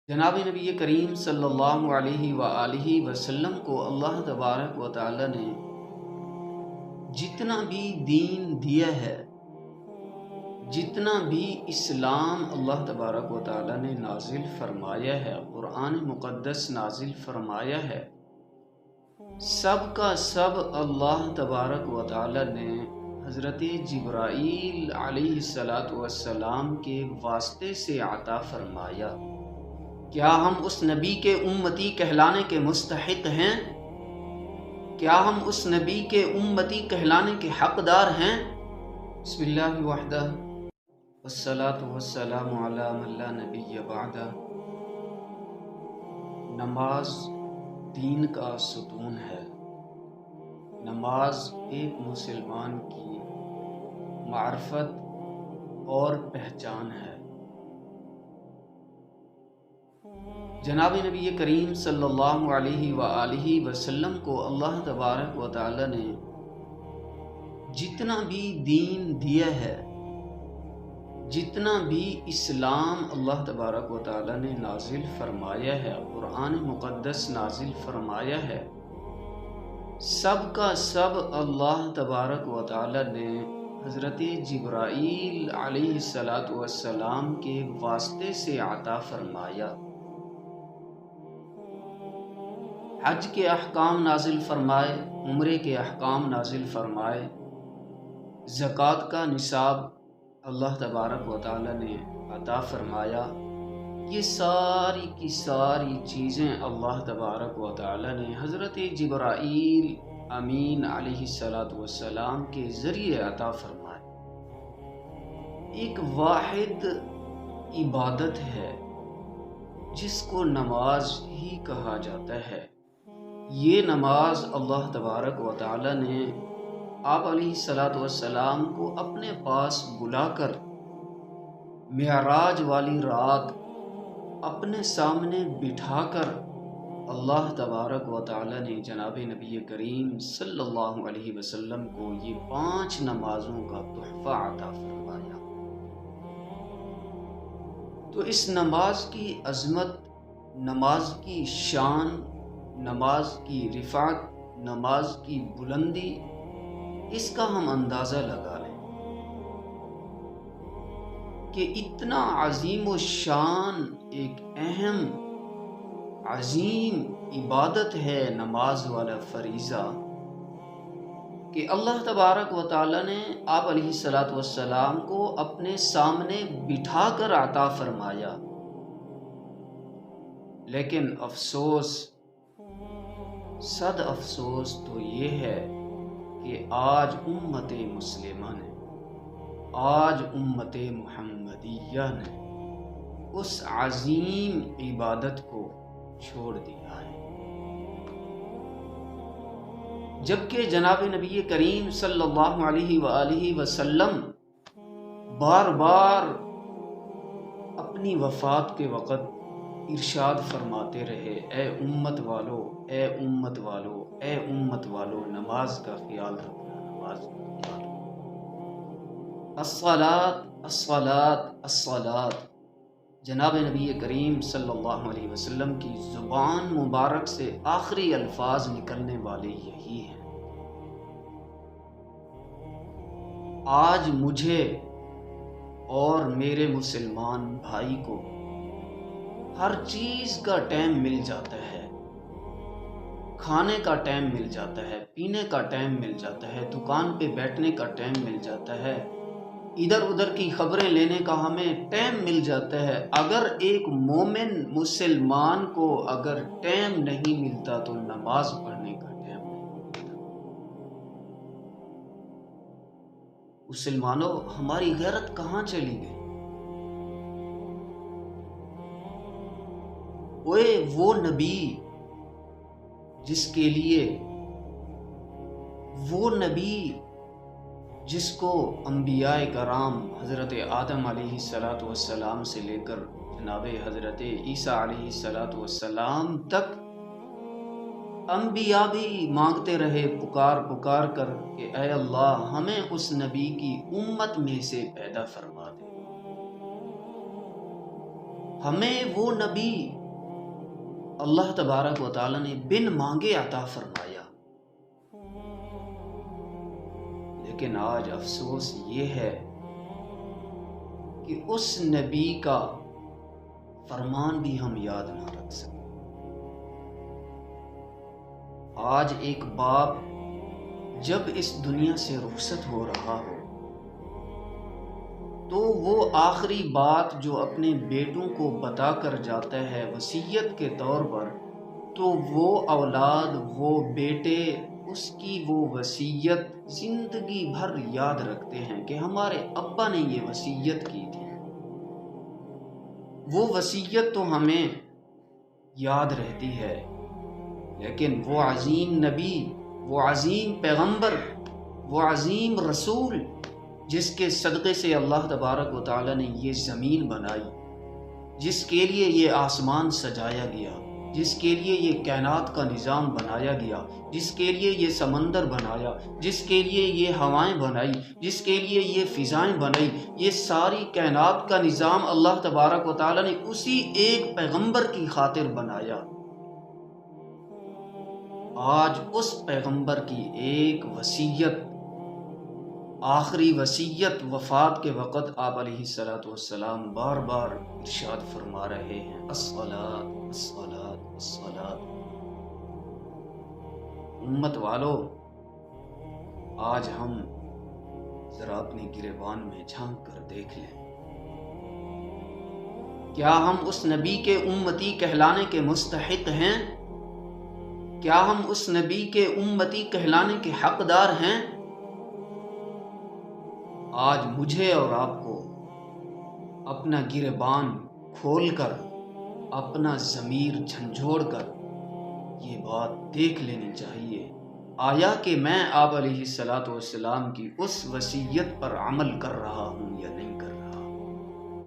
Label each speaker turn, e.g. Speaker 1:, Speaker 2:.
Speaker 1: جناب نبی کریم صلی اللہ علیہ وآلہ وسلم کو اللہ تبارک و تعالی نے جتنا بھی دین دیا ہے، جتنا بھی اسلام اللہ تبارک و تعالی نے نازل فرمایا ہے، قرآن مقدس نازل فرمایا ہے، سب کا سب اللہ تبارک و تعالی نے حضرت جبرائیل علیہ السلام کے واسطے سے عطا فرمایا۔ کیا ہم اس نبی کے امتی کہلانے کے مستحق ہیں؟ کیا ہم اس نبی کے امتی کہلانے کے حقدار ہیں؟ بسم اللہ وحدہ والصلاة والسلام علی من لا نبی بعدہ۔ نماز دین کا ستون ہے۔ نماز ایک مسلمان کی معرفت اور پہچان ہے۔ جناب نبی کریم صلی اللہ علیہ وآلہ وسلم کو اللہ تبارک و تعالی نے جتنا بھی دین دیا ہے، جتنا بھی اسلام اللہ تبارک و تعالی نے نازل فرمایا ہے، قرآن مقدس نازل فرمایا ہے، سب کا سب اللہ تبارک و تعالی نے حضرت جبرائیل علیہ السلام کے واسطے سے عطا فرمایا۔ حج کے احکام نازل فرمائے، عمرے کے احکام نازل فرمائے، زکوٰۃ کا نصاب اللہ تبارک و تعالی نے عطا فرمایا۔ یہ ساری کی ساری چیزیں اللہ تبارک و تعالی نے حضرت جبرائیل امین علیہ السلام کے ذریعے عطا فرمائے۔ ایک واحد عبادت ہے جس کو نماز ہی کہا جاتا ہے۔ یہ نماز اللہ تبارک و تعالی نے آپ علیہ السلام کو اپنے پاس بلا کر معراج والی رات اپنے سامنے بٹھا کر اللہ تبارک و تعالی نے جناب نبی کریم صلی اللہ علیہ وسلم کو یہ 5 نمازوں کا تحفہ عطا فرمایا۔ تو اس نماز کی عظمت، نماز کی شان، نماز کی رفعت، نماز کی بلندی، اس کا ہم اندازہ لگا لیں کہ اتنا عظیم و شان ایک اہم عظیم عبادت ہے نماز والا فریضہ، کہ اللہ تبارک و تعالی نے آپ علیہ السلام کو اپنے سامنے بٹھا کر عطا فرمایا۔ لیکن افسوس، صد افسوس تو یہ ہے کہ آج امت مسلمہ نے، آج امت محمدیہ نے اس عظیم عبادت کو چھوڑ دیا ہے۔ جبکہ جناب نبی کریم صلی اللہ علیہ وآلہ وسلم بار بار اپنی وفات کے وقت ارشاد فرماتے رہے، اے امت والو، اے امت والو، اے امت والو، نماز کا خیال رکھنا، نماز کا خیال رکھنا۔ الصلاۃ الصلاۃ الصلاۃ، جناب نبی کریم صلی اللہ علیہ وسلم کی زبان مبارک سے آخری الفاظ نکلنے والے یہی ہیں۔ آج مجھے اور میرے مسلمان بھائی کو ہر چیز کا ٹائم مل جاتا ہے، کھانے کا ٹائم مل جاتا ہے، پینے کا ٹائم مل جاتا ہے، دکان پہ بیٹھنے کا ٹائم مل جاتا ہے، ادھر ادھر کی خبریں لینے کا ہمیں ٹائم مل جاتا ہے۔ اگر ایک مومن مسلمان کو اگر ٹائم نہیں ملتا تو نماز پڑھنے کا ٹائم نہیں ملتا۔ مسلمانوں، ہماری غیرت کہاں چلی گئی؟ وہ نبی جس کے لیے، وہ نبی جس کو انبیاء کرام حضرت آدم علیہ السلام سے لے کر جناب حضرت عیسیٰ علیہ السلام تک انبیاء بھی مانگتے رہے پکار پکار کر کہ اے اللہ ہمیں اس نبی کی امت میں سے پیدا فرما دے۔ ہمیں وہ نبی اللہ تبارک و تعالی نے بن مانگے عطا فرمایا، لیکن آج افسوس یہ ہے کہ اس نبی کا فرمان بھی ہم یاد نہ رکھ سکے۔ آج ایک باپ جب اس دنیا سے رخصت ہو رہا ہو تو وہ آخری بات جو اپنے بیٹوں کو بتا کر جاتا ہے وصیت کے طور پر، تو وہ اولاد، وہ بیٹے اس کی وہ وصیت زندگی بھر یاد رکھتے ہیں کہ ہمارے ابا نے یہ وصیت کی تھی۔ وہ وصیت تو ہمیں یاد رہتی ہے، لیکن وہ عظیم نبی، وہ عظیم پیغمبر، وہ عظیم رسول جس کے صدقے سے اللہ تبارک و تعالی نے یہ زمین بنائی، جس کے لیے یہ آسمان سجایا گیا، جس کے لیے یہ کائنات کا نظام بنایا گیا، جس کے لیے یہ سمندر بنایا، جس کے لیے یہ ہوائیں بنائی، جس کے لیے یہ فضائیں بنائی، یہ ساری کائنات کا نظام اللہ تبارک و تعالی نے اسی ایک پیغمبر کی خاطر بنایا۔ آج اس پیغمبر کی ایک وصیت، آخری وصیت وفات کے وقت آپ علیہ السلام بار بار ارشاد فرما رہے ہیں، الصلاۃ الصلاۃ الصلاۃ۔ امت والو، آج ہم ذرا اپنے گریبان میں جھانک کر دیکھ لیں، کیا ہم اس نبی کے امتی کہلانے کے مستحق ہیں؟ کیا ہم اس نبی کے امتی کہلانے کے حقدار ہیں؟ آج مجھے اور آپ کو اپنا گریبان کھول کر، اپنا ضمیر جھنجھوڑ کر یہ بات دیکھ لینی چاہیے، آیا کہ میں آپ علیہ السلام کی اس وصیت پر عمل کر رہا ہوں یا نہیں۔